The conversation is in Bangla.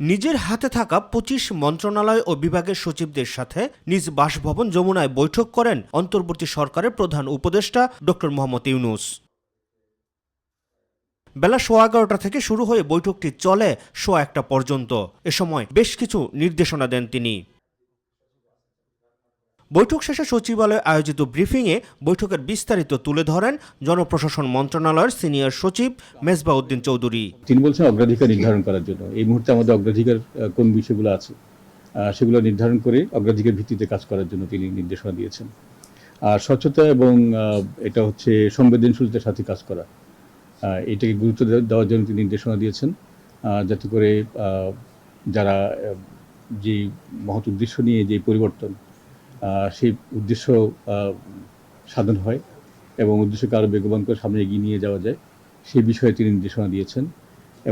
নিজের হাতে থাকা ২৫ মন্ত্রণালয় ও বিভাগের সচিবদের সাথে নিজ বাসভবন যমুনায় বৈঠক করেন অন্তর্বর্তী সরকারের প্রধান উপদেষ্টা ডক্টর মোহাম্মদ ইউনূস। বেলা ১১:১৫ থেকে শুরু হয়ে বৈঠকটি চলে ১:১০০ পর্যন্ত। এ সময় বেশ কিছু নির্দেশনা দেন তিনি। বৈঠক শেষে সচিবালয়ে আয়োজিত ব্রিফিংয়ে বৈঠকের বিস্তারিত তুলে ধরেন জনপ্রশাসন মন্ত্রণালয়ের সিনিয়র সচিব মেজবাহ উদ্দিন চৌধুরী। তিনি বলছেন অগ্রাধিকার নির্ধারণ করার জন্য এই মুহূর্তে আমাদের অগ্রাধিকার কোন বিষয়গুলো আছে সেগুলো নির্ধারণ করে অগ্রাধিকার ভিত্তিতে কাজ করার জন্য তিনি নির্দেশনা দিয়েছেন। আর স্বচ্ছতা এবং এটা হচ্ছে সংবেদনশীলতার সাথে কাজ করা, এটাকে গুরুত্ব দেওয়ার জন্য তিনি নির্দেশনা দিয়েছেন, যাতে করে যারা যে মহৎ উদ্দেশ্য নিয়ে যে পরিবর্তন সেই উদ্দেশ্য সাধন হয় এবং উদ্দেশ্যকে আরও বেগবান করে সামনে এগিয়ে নিয়ে যাওয়া যায় সেই বিষয়ে তিনি নির্দেশনা দিয়েছেন।